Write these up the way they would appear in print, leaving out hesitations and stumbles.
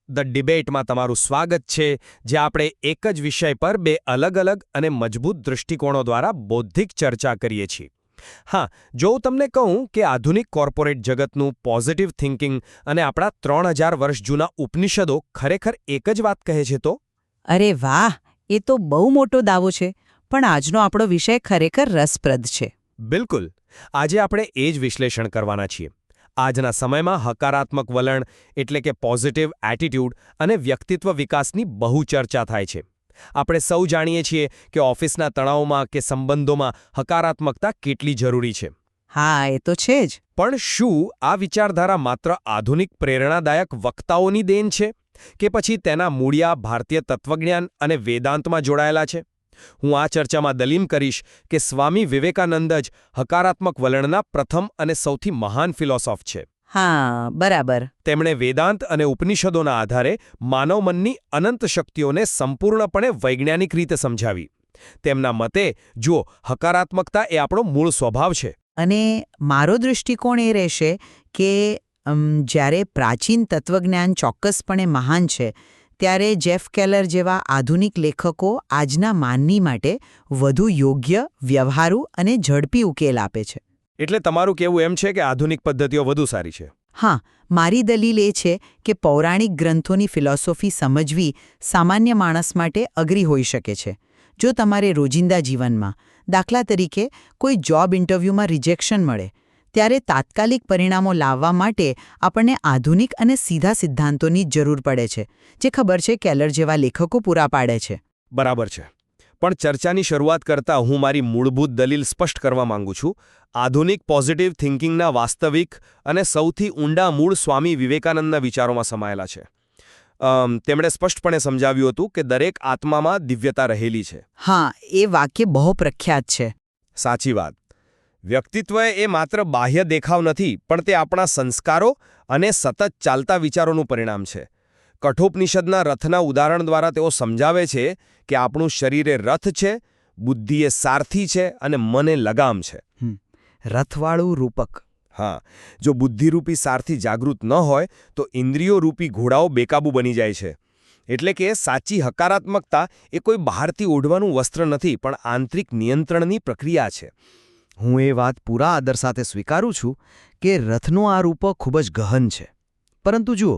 The ડિબેટમાં તમારું સ્વાગત છે, જે આપણે એક જ વિષય પર બે અલગ અલગ અને મજબૂત દૃષ્ટિકોણો દ્વારા બૌદ્ધિક ચર્ચા કરીએ છીએ. હા, જો હું તમને કહું કે આધુનિક કોર્પોરેટ જગતનું પોઝિટિવ થિંકિંગ અને આપણા 3000 વર્ષ જૂના ઉપનિષદો ખરેખર એક જ વાત કહે છે તો? અરે વાહ, એ તો બહુ મોટો દાવો છે, પણ આજનો આપણો વિષય ખરેખર રસપ્રદ છે. બિલકુલ. આજે આપણે એ જ વિશ્લેષણ કરવાના છીએ. આજના સમયમાં હકારાત્મક વલણ એટલે કે પોઝિટિવ એટીટ્યૂડ અને વ્યક્તિત્વ વિકાસની બહુ ચર્ચા થાય છે. આપણે સૌ જાણીએ છીએ કે ઓફિસના તણાવમાં કે સંબંધોમાં હકારાત્મકતા કેટલી જરૂરી છે. હા, એ તો છે જ. પણ શું આ વિચારધારા માત્ર આધુનિક પ્રેરણાદાયક વક્તાઓની દેન છે કે પછી તેના મૂળિયા ભારતીય તત્વજ્ઞાન અને વેદાંતમાં જોડાયેલા છે? હું આ ચર્ચામાં દલીલ કરીશ કે સ્વામી વિવેકાનંદ જ હકારાત્મક વલણના પ્રથમ અને સૌથી મહાન ફિલોસોફ છે. હા, બરાબર. તેમણે વેદાંત અને ઉપનિષદોના આધારે માનવ મનની અનંત શક્તિઓને સંપૂર્ણપણે વૈજ્ઞાનિક રીતે સમજાવી. તેમના મતે જુઓ, હકારાત્મકતા એ આપણો મૂળ સ્વભાવ છે. અને મારો દૃષ્ટિકોણ એ રહેશે કે જ્યારે પ્રાચીન તત્વજ્ઞાન ચોક્કસપણે મહાન છે, ત્યારે જેફ કેલર જેવા આધુનિક લેખકો આજના માનવી માટે વધુ યોગ્ય, વ્યવહારુ અને ઝડપી ઉકેલ આપે છે. એટલે તમારું કહેવું એમ છે કે આધુનિક પદ્ધતિઓ વધુ સારી છે? હા, મારી દલીલ એ છે કે પૌરાણિક ગ્રંથોની ફિલોસોફી સમજવી સામાન્ય માણસ માટે અઘરી હોઈ શકે છે. જો તમારે રોજિંદા જીવનમાં, દાખલા તરીકે કોઈ જોબ ઇન્ટરવ્યૂમાં રિજેક્શન મળે, ત્યારે તાત્કાલિક પરિણામો લાવવા માટે આપણને આધુનિક અને સીધા સિદ્ધાંતોની જરૂર પડે છે, જે ખબર છે કેલર જેવા લેખકો પૂરા પાડે છે. બરાબર છે. પણ ચર્ચાની શરૂઆત કરતાં હું મારી મૂળભૂત દલીલ સ્પષ્ટ કરવા માંગુ છું. આધુનિક પોઝિટિવ થિંકિંગના વાસ્તવિક અને સૌથી ઊંડા મૂળ સ્વામી વિવેકાનંદના વિચારોમાં સમાયેલા છે. તેમણે સ્પષ્ટપણે સમજાવ્યું હતું કે દરેક આત્મામાં દિવ્યતા રહેલી છે. હા, એ વાક્ય બહુ પ્રખ્યાત છે. સાચી વાત. વ્યક્તિત્વ એ માત્ર બાહ્ય દેખાવ નથી, પણ તે આપણા સંસ્કારો અને સતત ચાલતા વિચારોનું પરિણામ છે. કઠોપનિષદના રથના ઉદાહરણ દ્વારા તેઓ સમજાવે છે કે આપણું શરીર એ રથ છે, બુદ્ધિ એ સારથી છે અને મન એ લગામ છે. રથવાળું રૂપક. હા, જો બુદ્ધિરૂપી સારથી જાગૃત ન હોય તો ઇન્દ્રિયોરૂપી ઘોડાઓ બેકાબૂ બની જાય છે. એટલે કે સાચી હકારાત્મકતા એ કોઈ બહારથી ઓઢવાનું વસ્ત્ર નથી, પણ આંતરિક નિયંત્રણની પ્રક્રિયા છે. હું એ વાત પૂરા આદર સાથે સ્વીકારું છું કે રથનો આ રૂપ ખૂબ જ ગહન છે. પરંતુ જુઓ,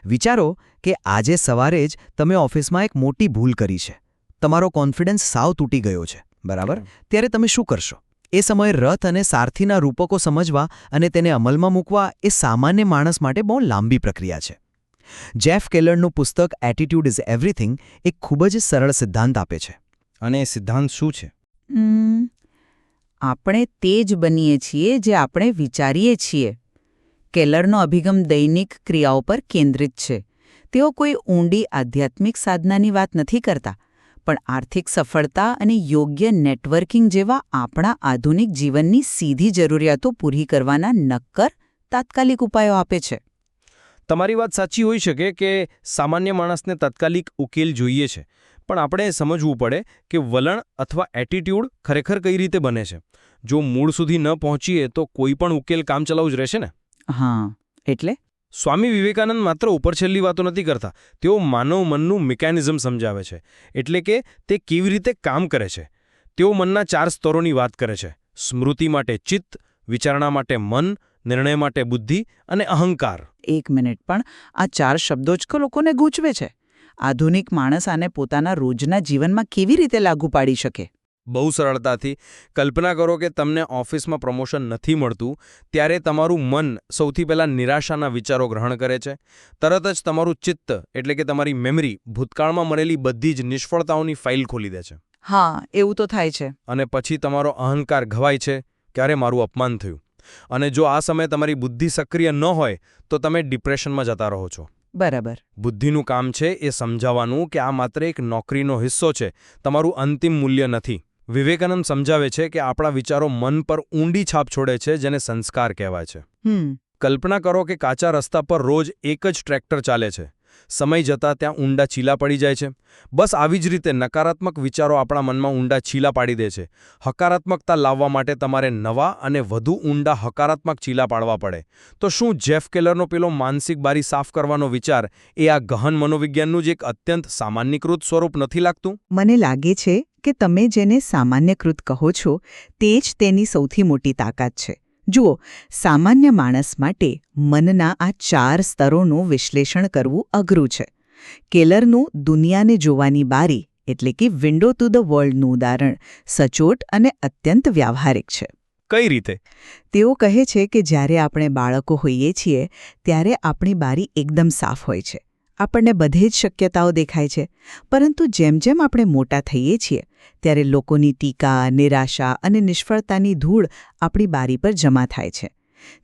વિચારો કે આજે સવારે જ તમે ઓફિસમાં એક મોટી ભૂલ કરી છે. તમારો કોન્ફિડન્સ સાવ તૂટી ગયો છે, બરાબર? ત્યારે તમે શું કરશો? એ સમયે રથ અને સારથીના રૂપકો સમજવા અને તેને અમલમાં મૂકવા એ સામાન્ય માણસ માટે બહુ લાંબી પ્રક્રિયા છે. જેફ કેલરનું પુસ્તક એટીટ્યૂડ ઇઝ એવરીથિંગ એક ખૂબ જ સરળ સિદ્ધાંત આપે છે. અને એ સિદ્ધાંત શું છે? આપણે તે જ બનીએ છીએ જે આપણે વિચારીએ છીએ. કેલરનો અભિગમ દૈનિક ક્રિયાઓ પર કેન્દ્રિત છે. તેઓ કોઈ ઊંડી આધ્યાત્મિક સાધનાની વાત નથી કરતા, પણ આર્થિક સફળતા અને યોગ્ય નેટવર્કિંગ જેવા આપણા આધુનિક જીવનની સીધી જરૂરિયાતો પૂરી કરવાના નક્કર, તાત્કાલિક ઉપાયો આપે છે. તમારી વાત સાચી હોઈ શકે કે સામાન્ય માણસને તાત્કાલિક ઉકેલ જોઈએ છે, પણ આપણે સમજવું પડે કે વલણ અથવા એટીટ્યૂડ ખરેખર કઈ રીતે બને છે. જો મૂળ સુધી ન પહોંચીએ તો કોઈ પણ ઉકેલ કામચલાઉ જ રહેશે ને. હા, એટલે સ્વામી વિવેકાનંદ માત્ર ઉપરછલ્લી વાતો નથી કરતા, તેઓ માનવ મનનું મિકેનિઝમ સમજાવે છે. એટલે કે તે કેવી રીતે કામ કરે છે. તેઓ મનના 4 સ્તરોની વાત કરે છે: સ્મૃતિ માટે ચિત્ત, વિચારણા માટે મન, નિર્ણય માટે બુદ્ધિ અને અહંકાર. એક મિનિટ, પણ આ 4 શબ્દો જ લોકોને ગૂંચવે છે. આધુનિક માણસ આને પોતાના રોજના જીવનમાં કેવી રીતે લાગુ પાડી શકે? બહુ સરળતાથી. કલ્પના કરો કે તમને ઓફિસમાં પ્રમોશન નથી મળતું, ત્યારે તમારું મન સૌથી પહેલાં નિરાશાના વિચારો ગ્રહણ કરે છે. તરત જ તમારું ચિત્ત એટલે કે તમારી મેમરી ભૂતકાળમાં મળેલી બધી જ નિષ્ફળતાઓની ફાઇલ ખોલી દે છે. હા, એવું તો થાય છે. અને પછી તમારો અહંકાર ઘવાય છે, ક્યારે મારું અપમાન થયું. અને જો આ સમયે તમારી બુદ્ધિ સક્રિય ન હોય તો તમે ડિપ્રેશનમાં જતા રહો છો. બરાબર. બુદ્ધિનું કામ છે એ સમજાવવાનું કે આ માત્ર એક નોકરીનો હિસ્સો છે, તમારું અંતિમ મૂલ્ય નથી. વિવેકાનંદ સમજાવે છે કે આપણા વિચારો મન પર ઊંડી છાપ છોડે છે, જેને સંસ્કાર કહેવાય છે. કલ્પના કરો કે કાચા રસ્તા પર રોજ એક જ ટ્રેક્ટર ચાલે છે. સમય જતાં ત્યાં ઊંડા ચીલા પડી જાય છે. બસ આવી જ રીતે નકારાત્મક વિચારો આપણા મનમાં ઊંડા ચીલા પાડી દે છે. હકારાત્મકતા લાવવા માટે તમારે નવા અને વધુ ઊંડા હકારાત્મક ચીલા પાડવા પડે. તો શું જેફ કેલરનો પેલો માનસિક બારી સાફ કરવાનો વિચાર એ આ ગહન મનોવિજ્ઞાનનું જ એક અત્યંત સામાન્યકૃત સ્વરૂપ નથી લાગતું? મને લાગે છે કે તમે જેને સામાન્યકૃત કહો છો તે જ તેની સૌથી મોટી તાકાત છે. જુઓ, સામાન્ય માણસ માટે મનના આ 4 સ્તરોનું વિશ્લેષણ કરવું અઘરું છે. કેલરનું દુનિયાને જોવાની બારી એટલે કે વિન્ડો ટુ ધ વર્લ્ડનું ઉદાહરણ સચોટ અને અત્યંત વ્યાવહારિક છે. કઈ રીતે? તેઓ કહે છે કે જ્યારે આપણે બાળકો હોઈએ છીએ ત્યારે આપણી બારી એકદમ સાફ હોય છે. આપણને બધે જ શક્યતાઓ દેખાય છે. પરંતુ જેમ જેમ આપણે મોટા થઈએ છીએ ત્યારે લોકોની ટીકા, નિરાશા અને નિષ્ફળતાની ધૂળ આપણી બારી પર જમા થાય છે.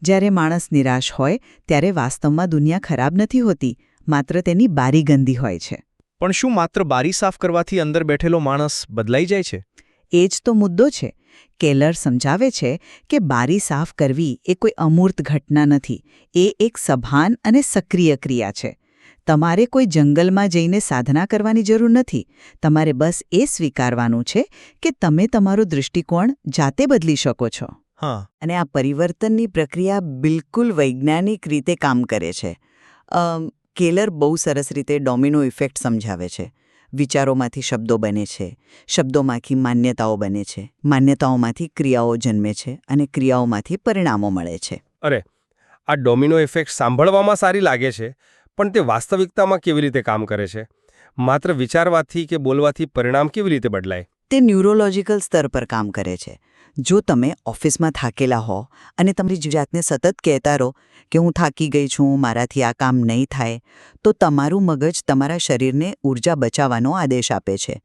જ્યારે માણસ નિરાશ હોય ત્યારે વાસ્તવમાં દુનિયા ખરાબ નથી હોતી, માત્ર તેની બારી ગંદી હોય છે. પણ શું માત્ર બારી સાફ કરવાથી અંદર બેઠેલો માણસ બદલાઈ જાય છે? એ જ તો મુદ્દો છે. કેલર સમજાવે છે કે બારી સાફ કરવી એ કોઈ અમૂર્ત ઘટના નથી. એ એક સભાન અને સક્રિય ક્રિયા છે. તમારે કોઈ જંગલમાં જઈને સાધના કરવાની જરૂર નથી. તમારે બસ એ સ્વીકારવાનું છે કે તમે તમારો દૃષ્ટિકોણ જાતે બદલી શકો છો. હા. અને આ પરિવર્તનની પ્રક્રિયા બિલકુલ વૈજ્ઞાનિક રીતે કામ કરે છે. કેલર બહુ સરસ રીતે ડોમિનો ઇફેક્ટ સમજાવે છે. વિચારોમાંથી શબ્દો બને છે, શબ્દોમાંથી માન્યતાઓ બને છે, માન્યતાઓમાંથી ક્રિયાઓ જન્મે છે અને ક્રિયાઓમાંથી પરિણામો મળે છે. અરે, આ ડોમિનો ઇફેક્ટ સાંભળવામાં સારી લાગે છે, પણ તે વાસ્તવિકતામાં કેવી રીતે કામ કરે છે? માત્ર વિચારવાથી કે બોલવાથી પરિણામ કેવી રીતે બદલાય? તે ન્યુરોલોજિકલ સ્તર પર કામ કરે છે. જો તમે ઓફિસમાં થાકેલા હો અને તમારી જાતને સતત કહેતા રહો કે હું થાકી ગઈ છું, મારાથી આ કામ નહીં થાય, તો તમારું મગજ તમારા શરીરને ઊર્જા બચાવવાનો આદેશ આપે છે.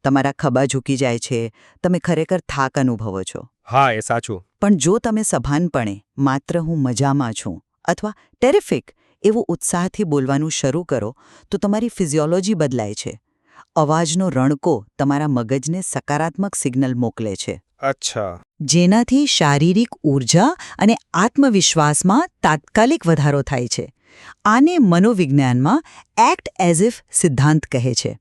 તમારા ખભા ઝૂકી જાય છે, તમે ખરેખર થાક અનુભવો છો. હા, એ સાચું. પણ જો તમે સભાનપણે માત્ર હું મજામાં છું અથવા ટેરિફિક એવું ઉત્સાહથી બોલવાનું શરૂ કરો તો તમારી ફિઝિયોલોજી બદલાય છે. અવાજનો રણકો તમારા મગજને સકારાત્મક સિગ્નલ મોકલે છે. અચ્છા. જેનાથી શારીરિક ઊર્જા અને આત્મવિશ્વાસમાં તાત્કાલિક વધારો થાય છે. આને મનોવિજ્ઞાનમાં એક્ટ એઝ ઇફ સિદ્ધાંત કહે છે.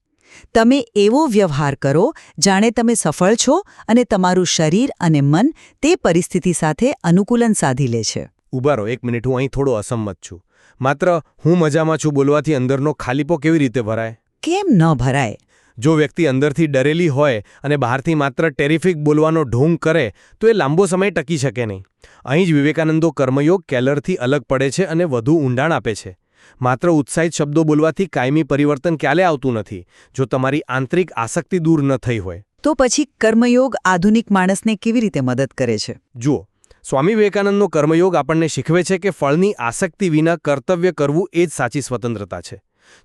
તમે એવો વ્યવહાર કરો જાણે તમે સફળ છો અને તમારું શરીર અને મન તે પરિસ્થિતિ સાથે અનુકૂલન સાધી લે છે. ઉભા રહો, 1 મિનિટ, હું અહીં થોડો અસંમત છું. માત્ર હું મજામાં છું બોલવાથી અંદરનો ખાલીપો કેવી રીતે ભરાય? કેમ ન ભરાય? જો વ્યક્તિ અંદરથી ડરેલી હોય અને બહારથી માત્ર ટેરિફિક બોલવાનો ઢોંગ કરે તો એ લાંબો સમય ટકી શકે નહીં. અહીં જ વિવેકાનંદો કર્મયોગ કેલરથી અલગ પડે છે અને વધુ ઊંડાણ આપે છે. માત્ર ઉત્સાહિત શબ્દો બોલવાથી કાયમી પરિવર્તન ક્યારે આવતું નથી, જો તમારી આંતરિક આસક્તિ દૂર ન થઈ હોય. તો પછી કર્મયોગ આધુનિક માણસને કેવી રીતે મદદ કરે છે? જુઓ, સ્વામી વિવેકાનંદનો કર્મયોગ આપણને શીખવે છે કે ફળની આસક્તિ વિના કર્તવ્ય કરવું એ જ સાચી સ્વતંત્રતા છે.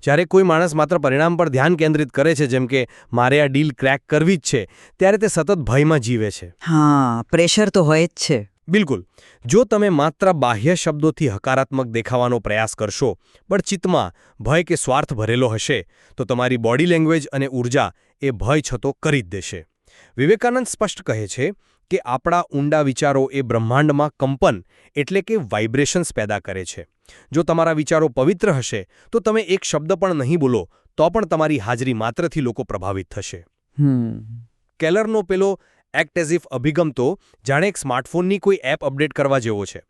જ્યારે કોઈ માણસ માત્ર પરિણામ પર ધ્યાન કેન્દ્રિત કરે છે, જેમ કે મારે આ ડીલ ક્રેક કરવી જ છે, ત્યારે તે સતત ભયમાં જીવે છે. હા, પ્રેશર તો હોય જ છે. બિલકુલ. જો તમે માત્ર બાહ્ય શબ્દોથી હકારાત્મક દેખાવાનો પ્રયાસ કરશો પણ ચિત્તમાં ભય કે સ્વાર્થ ભરેલો હશે તો તમારી બોડી લેંગ્વેજ અને ઊર્જા એ ભય છતો કરી જ દેશે. વિવેકાનંદ સ્પષ્ટ કહે છે કે આપણા ઊંડા વિચારો એ બ્રહ્માંડમાં કંપન એટલે કે વાઇબ્રેશન્સ પેદા કરે છે. જો તમારા વિચારો પવિત્ર હશે તો તમે એક શબ્દ પણ નહીં બોલો તો પણ તમારી હાજરી માત્રથી લોકો પ્રભાવિત થશે. કેલરનો પેલો એક્ટ એઝ ઇફ અભિગમ તો જાણે એક સ્માર્ટફોનની કોઈ એપ અપડેટ કરવા જેવો છે.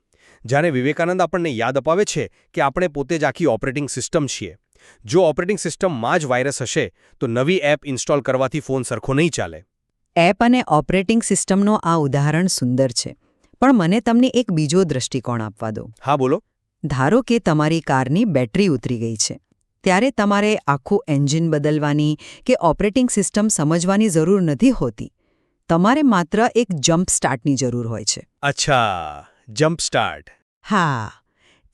જ્યારે વિવેકાનંદ આપણને યાદ અપાવે છે કે આપણે પોતે જ આખી ઓપરેટિંગ સિસ્ટમ છીએ. જો ઓપરેટિંગ સિસ્ટમમાં જ વાયરસ હશે તો નવી એપ ઇન્સ્ટોલ કરવાથી ફોન સરખો નહીં ચાલે. એપ અને ઓપરેટિંગ સિસ્ટમનો આ ઉદાહરણ સુંદર છે, પણ મને તમને એક બીજો દૃષ્ટિકોણ આપવા દો. હા, બોલો. ધારો કે તમારી કારની બેટરી ઉતરી ગઈ છે. ત્યારે તમારે આખું એન્જિન બદલવાની કે ઓપરેટિંગ સિસ્ટમ સમજવાની જરૂર નથી હોતી. તમારે માત્ર એક જમ્પ સ્ટાર્ટની જરૂર હોય છે. અચ્છા, જમ્પ સ્ટાર્ટ. હા,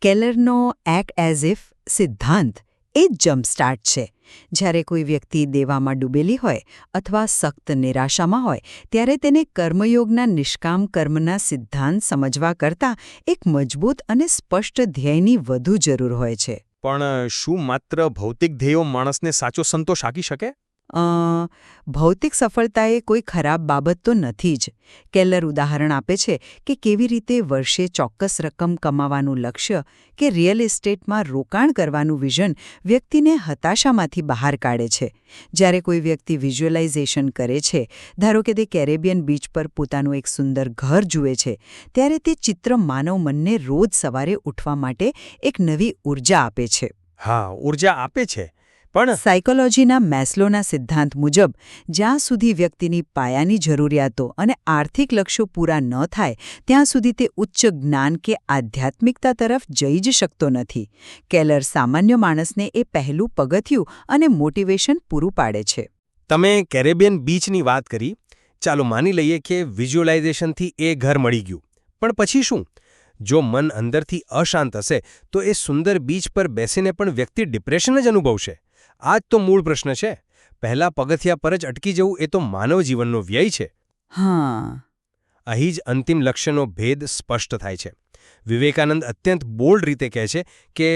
કેલરનો એક્ટ એઝ ઇફ સિદ્ધાંત એ જ જમ્પ સ્ટાર્ટ છે. જ્યારે કોઈ વ્યક્તિ દેવામાં ડૂબેલી હોય અથવા સખ્ત નિરાશામાં હોય ત્યારે તેને કર્મયોગના નિષ્કામ કર્મના સિદ્ધાંત સમજવા કરતાં એક મજબૂત અને સ્પષ્ટ ધ્યેયની વધુ જરૂર હોય છે. પણ શું માત્ર ભૌતિક ધ્યેયો માણસને સાચો સંતોષ આપી શકે? ભૌતિક સફળતા એ કોઈ ખરાબ બાબત તો નથી જ. કેલર ઉદાહરણ આપે છે કે કેવી રીતે વર્ષે ચોક્કસ રકમ કમાવાનું લક્ષ્ય કે રિયલ એસ્ટેટમાં રોકાણ કરવાનું વિઝન વ્યક્તિને હતાશામાંથી બહાર કાઢે છે. જ્યારે કોઈ વ્યક્તિ વિઝ્યુઅલાઇઝેશન કરે છે, ધારો કે તે કેરેબિયન બીચ પર પોતાનું એક સુંદર ઘર જુએ છે, ત્યારે તે ચિત્ર માનવ મનને રોજ સવારે ઉઠવા માટે એક નવી ઊર્જા આપે છે. હા, ઊર્જા આપે છે. પણ સાયકોલોજીના મેસ્લોના સિદ્ધાંત મુજબ જ્યાં સુધી વ્યક્તિની પાયાની જરૂરિયાતો અને આર્થિક લક્ષ્યો પૂરા ન થાય ત્યાં સુધી તે ઉચ્ચ જ્ઞાન કે આધ્યાત્મિકતા તરફ જઈ જ શકતો નથી. કેલર સામાન્ય માણસને એ પહેલું પગથિયું અને મોટિવેશન પૂરું પાડે છે. તમે કેરેબિયન બીચની વાત કરી. ચાલો માની લઈએ કે વિઝ્યુઅલાઇઝેશનથી એ ઘર મળી ગયું. પણ પછી શું? જો મન અંદરથી અશાંત હશે તો એ સુંદર બીચ પર બેસીને પણ વ્યક્તિ ડિપ્રેશન જ અનુભવશે. આ જ તો મૂળ પ્રશ્ન છે. પહેલા પગથિયા પર જ અટકી જવું એ તો માનવ જીવનનો વ્યય છે. હા, અહીં જ અંતિમ લક્ષ્યનો ભેદ સ્પષ્ટ થાય છે. વિવેકાનંદ અત્યંત બોલ્ડ રીતે કહે છે કે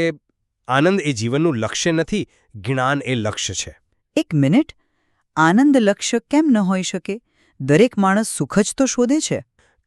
આનંદ એ જીવનનું લક્ષ્ય નથી, જ્ઞાન એ લક્ષ્ય છે. એક મિનિટ. આનંદ લક્ષ્ય કેમ ન હોઈ શકે? દરેક માણસ સુખ જ તો શોધે છે.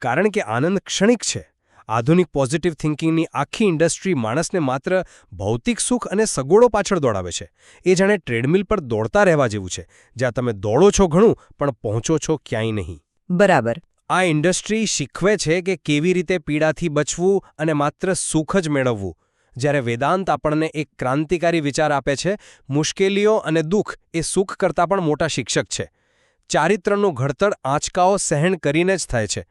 કારણ કે આનંદ ક્ષણિક છે. આધુનિક પોઝિટિવ થિંકિંગની આખી ઇન્ડસ્ટ્રી માણસને માત્ર ભૌતિક સુખ અને સગવડો પાછળ દોડાવે છે. એ જાણે ટ્રેડમિલ પર દોડતા રહેવા જેવું છે, જ્યાં તમે દોડો છો ઘણું પણ પહોંચો છો ક્યાંય નહીં. બરાબર. આ ઇન્ડસ્ટ્રી શીખવે છે કે કેવી રીતે પીડાથી બચવું અને માત્ર સુખ જ મેળવવું, જ્યારે વેદાંત આપણને એક ક્રાંતિકારી વિચાર આપે છે: મુશ્કેલીઓ અને દુઃખ એ સુખ કરતાં પણ મોટા શિક્ષક છે. ચારિત્રનું ઘડતર આંચકાઓ સહન કરીને જ થાય છે.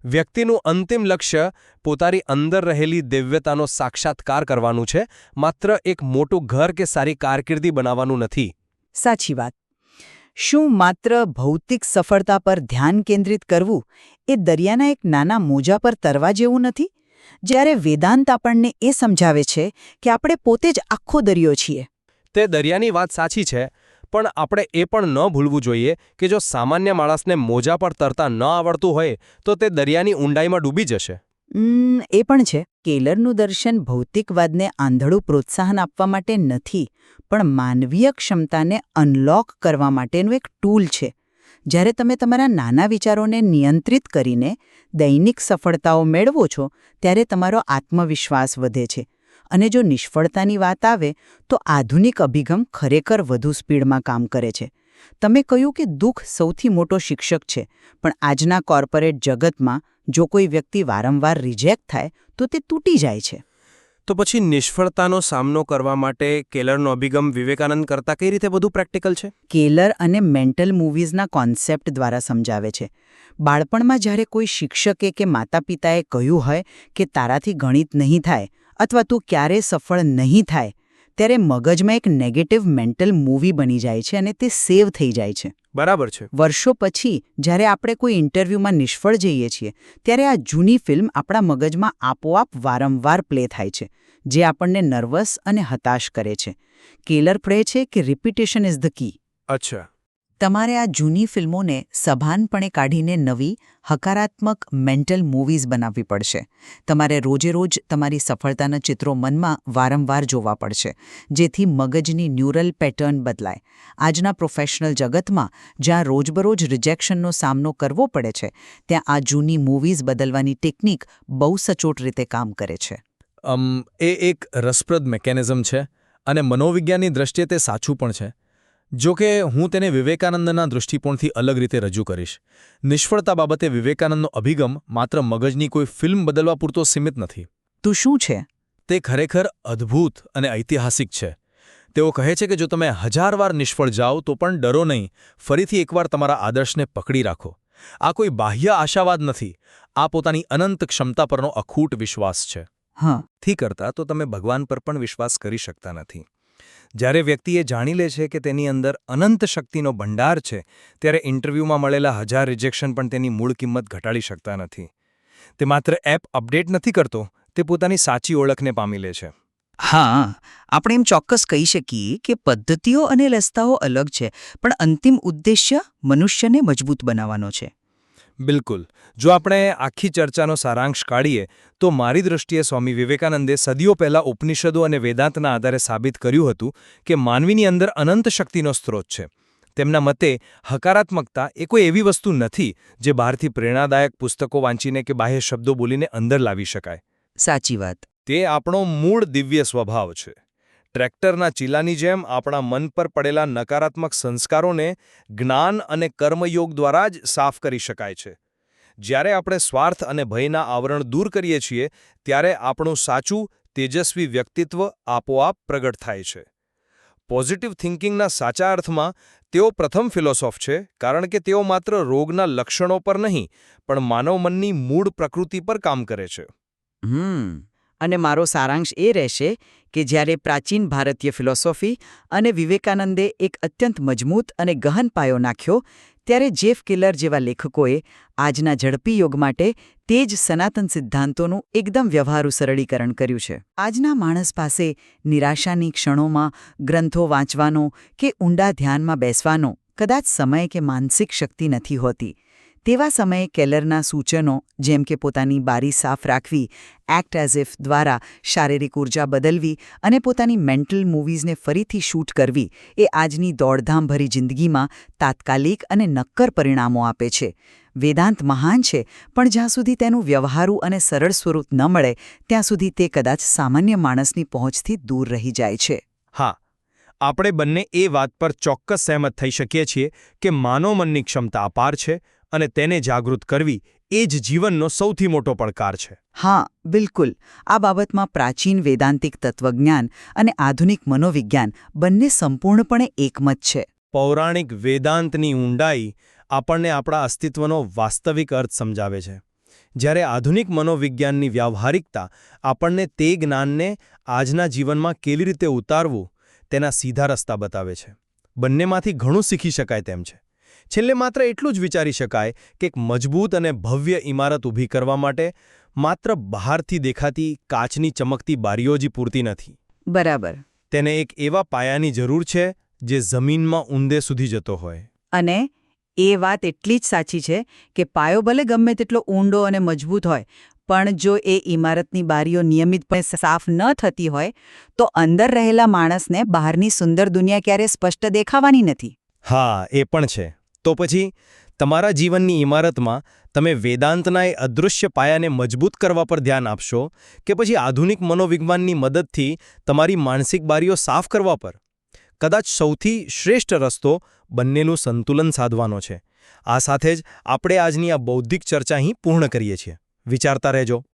વ્યક્તિનું અંતિમ લક્ષ્ય પોતાની અંદર રહેલી દિવ્યતાનો સાક્ષાત્કાર કરવાનું છે, માત્ર એક મોટું ઘર કે સારી કારકિર્દી બનાવવાનું નથી. સાચી વાત. શું માત્ર ભૌતિક સફળતા પર ધ્યાન કેન્દ્રિત કરવું એ દરિયાના એક નાના મોજા પર તરવા જેવું નથી? જ્યારે વેદાંત આપણને એ સમજાવે છે કે આપણે પોતે જ આખો દરિયો છીએ. તે દરિયાની વાત સાચી છે, પણ આપણે એ પણ ન ભૂલવું જોઈએ કે જો સામાન્ય માણસને મોજા પર તરતા ન આવડતું હોય તો તે દરિયાની ઊંડાઈમાં ડૂબી જશે. એ પણ છે. કેલરનું દર્શન ભૌતિકવાદને આંધળું પ્રોત્સાહન આપવા માટે નથી, પણ માનવીય ક્ષમતાને અનલોક કરવા માટેનું એક ટૂલ છે. જ્યારે તમે તમારા નાના વિચારોને નિયંત્રિત કરીને દૈનિક સફળતાઓ મેળવો છો, ત્યારે તમારો આત્મવિશ્વાસ વધે છે. અને જો નિષ્ફળતાની વાત આવે તો આધુનિક અભિગમ ખરેખર વધુ સ્પીડમાં કામ કરે છે. તમે કહ્યું કે દુઃખ સૌથી મોટો શિક્ષક છે, પણ આજના કોર્પોરેટ જગતમાં જો કોઈ વ્યક્તિ વારંવાર રિજેક્ટ થાય તો તે તૂટી જાય છે. તો પછી નિષ્ફળતાનો સામનો કરવા માટે કેલરનો અભિગમ વિવેકાનંદ કરતાં કઈ રીતે વધુ પ્રેક્ટિકલ છે? કેલર અને મેન્ટલ મૂવીઝના કોન્સેપ્ટ દ્વારા સમજાવે છે. બાળપણમાં જ્યારે કોઈ શિક્ષકે કે માતા પિતાએ કહ્યું હોય કે તારાથી ગણિત નહીં થાય અથવા તું ક્યારેય સફળ નહીં થાય, ત્યારે મગજમાં એક નેગેટિવ મેન્ટલ મૂવી બની જાય છે અને તે સેવ થઈ જાય છે. બરાબર છે. વર્ષો પછી જ્યારે આપણે કોઈ ઇન્ટરવ્યૂમાં નિષ્ફળ જઈએ છીએ, ત્યારે આ જૂની ફિલ્મ આપણા મગજમાં આપોઆપ વારંવાર પ્લે થાય છે, જે આપણને નર્વસ અને હતાશ કરે છે. કેલર કહે છે કે રિપીટેશન ઇઝ ધ કી. અચ્છા. તમારે આ જૂની ફિલ્મોને સભાનપણે કાઢીને નવી, હકારાત્મક મેન્ટલ મૂવીઝ બનાવવી પડશે. તમારે રોજે રોજ તમારી સફળતાના ચિત્રો મનમાં વારંવાર જોવા પડશે, જેથી મગજની ન્યુરલ પેટર્ન બદલાય. આજના પ્રોફેશનલ જગતમાં જ્યાં રોજબરોજ રિજેક્શનનો સામનો કરવો પડે છે, ત્યાં આ જૂની મૂવીઝ બદલવાની ટેકનિક બહુ સચોટ રીતે કામ કરે છે. એ એક રસપ્રદ મિકેનિઝમ છે અને મનોવિજ્ઞાનની દ્રષ્ટિએ તે સાચું પણ છે. જો કે હું તેને વિવેકાનંદના દૃષ્ટિકોણથી અલગ રીતે રજૂ કરીશ. નિષ્ફળતા બાબતે વિવેકાનંદનો અભિગમ માત્ર મગજની કોઈ ફિલ્મ બદલવા પૂરતો સીમિત નથી. તું શું છે? તે ખરેખર અદ્ભુત અને ઐતિહાસિક છે. તેઓ કહે છે કે જો તમે 1000 વાર નિષ્ફળ જાઓ તો પણ ડરો નહીં, ફરીથી એકવાર તમારા આદર્શને પકડી રાખો. આ કોઈ બાહ્ય આશાવાદ નથી, આ પોતાની અનંત ક્ષમતા પરનો અખૂટ વિશ્વાસ છે. થી કરતા તો તમે ભગવાન પર પણ વિશ્વાસ કરી શકતા નથી. જ્યારે વ્યક્તિએ જાણી લે છે કે તેની અંદર અનંત શક્તિનો ભંડાર છે, ત્યારે ઇન્ટરવ્યૂમાં મળેલા 1000 રિજેક્શન પણ તેની મૂળ કિંમત ઘટાડી શકતા નથી. તે માત્ર એપ અપડેટ નથી કરતો, તે પોતાની સાચી ઓળખને પામી લે છે. હા, આપણે એમ ચોક્કસ કહી શકીએ કે પદ્ધતિઓ અને રસ્તાઓ અલગ છે, પણ અંતિમ ઉદ્દેશ્ય મનુષ્યને મજબૂત બનાવવાનો છે. બિલકુલ. જો આપણે આખી ચર્ચાનો સારાંશ કાઢીએ તો મારી દૃષ્ટિએ સ્વામી વિવેકાનંદે સદીઓ પહેલાં ઉપનિષદો અને વેદાંતના આધારે સાબિત કર્યું હતું કે માનવીની અંદર અનંત શક્તિનો સ્ત્રોત છે. તેમના મતે હકારાત્મકતા એ કોઈ એવી વસ્તુ નથી જે બહારથી પ્રેરણાદાયક પુસ્તકો વાંચીને કે બાહ્ય શબ્દો બોલીને અંદર લાવી શકાય. સાચી વાત. તે આપણો મૂળ દિવ્ય સ્વભાવ છે. ટ્રેક્ટરના ચીલાની જેમ આપણા મન પર પડેલા નકારાત્મક સંસ્કારોને જ્ઞાન અને કર્મયોગ દ્વારા જ સાફ કરી શકાય છે. જ્યારે આપણે સ્વાર્થ અને ભયના આવરણ દૂર કરીએ છીએ ત્યારે આપણું સાચું તેજસ્વી વ્યક્તિત્વ આપોઆપ પ્રગટ થાય છે. પોઝિટિવ થિંકિંગના સાચા અર્થમાં તેઓ પ્રથમ ફિલોસોફ છે, કારણ કે તેઓ માત્ર રોગના લક્ષણો પર નહીં પણ માનવ મનની મૂળ પ્રકૃતિ પર કામ કરે છે. અને મારો સારાંશ એ રહેશે કે જ્યારે પ્રાચીન ભારતીય ફિલોસોફી અને વિવેકાનંદે એક અત્યંત મજબૂત અને ગહન પાયો નાખ્યો, ત્યારે જેફ કેલર જેવા લેખકોએ આજના ઝડપી યુગ માટે તે જ સનાતન સિદ્ધાંતોનું એકદમ વ્યવહારુ સરળીકરણ કર્યું છે. આજના માણસ પાસે નિરાશાની ક્ષણોમાં ગ્રંથો વાંચવાનો કે ઊંડા ધ્યાનમાં બેસવાનો કદાચ સમય કે માનસિક શક્તિ નથી હોતી. તેવા સમયે કેલરના સૂચનો જેમ કે પોતાની બારી સાફ રાખવી, એક્ટ એઝ ઇફ દ્વારા શારીરિક ઊર્જા બદલવી અને પોતાની મેન્ટલ મૂવીઝને ફરીથી શૂટ કરવી એ આજની દોડધામભરી જિંદગીમાં તાત્કાલિક અને નક્કર પરિણામો આપે છે. વેદાંત મહાન છે, પણ જ્યાં સુધી તેનું વ્યવહારુ અને સરળ સ્વરૂપ ન મળે ત્યાં સુધી તે કદાચ સામાન્ય માણસની પહોંચથી દૂર રહી જાય છે. હા, આપણે બંને એ વાત પર ચોક્કસ સહેમત થઈ શકીએ છીએ કે માનવ મનની ક્ષમતા અપાર છે અને તેને જાગૃત કરવી એ જ જીવનનો સૌથી મોટો પડકાર છે. હા, બિલકુલ. આ બાબતમાં પ્રાચીન વેદાંતિક તત્વજ્ઞાન અને આધુનિક મનોવિજ્ઞાન બંને સંપૂર્ણપણે એકમત છે. પૌરાણિક વેદાંતની ઊંડાઈ આપણને આપણા અસ્તિત્વનો વાસ્તવિક અર્થ સમજાવે છે, જ્યારે આધુનિક મનોવિજ્ઞાનની વ્યાવહારિકતા આપણને તે જ્ઞાનને આજના જીવનમાં કેવી રીતે ઉતારવું તેના સીધા રસ્તા બતાવે છે. બંનેમાંથી ઘણું શીખી શકાય તેમ છે. છેલ્લે માત્ર એટલું જ વિચારી શકાય કે એક મજબૂત અને ભવ્ય ઇમારત ઊભી કરવા માટે માત્ર બહારથી દેખાતી કાચની ચમકતી બારીઓ જ પૂરતી નથી. બરાબર. તેને એક એવા પાયાની જરૂર છે જે જમીનમાં ઊંડે સુધી જતો હોય. અને એ વાત એટલી જ સાચી છે કે પાયો ભલે ગમે તેટલો ઊંડો અને મજબૂત હોય, પણ જો એ ઇમારતની બારીઓ નિયમિતપણે સાફ ન થતી હોય તો અંદર રહેલા માણસને બહારની સુંદર દુનિયા ક્યારે સ્પષ્ટ દેખાવાની નથી. હા, એ પણ છે. તો પછી તમારા જીવનની ઇમારતમાં તમે વેદાંતના એ અદૃશ્ય પાયાને મજબૂત કરવા પર ધ્યાન આપશો કે પછી આધુનિક મનોવિજ્ઞાનની મદદથી તમારી માનસિક બારીઓ સાફ કરવા પર? કદાચ સૌથી શ્રેષ્ઠ રસ્તો બંનેનું સંતુલન સાધવાનો છે. આ સાથે જ આપણે આજની આ બૌદ્ધિક ચર્ચા અહીં પૂર્ણ કરીએ છીએ. વિચારતા રહેજો.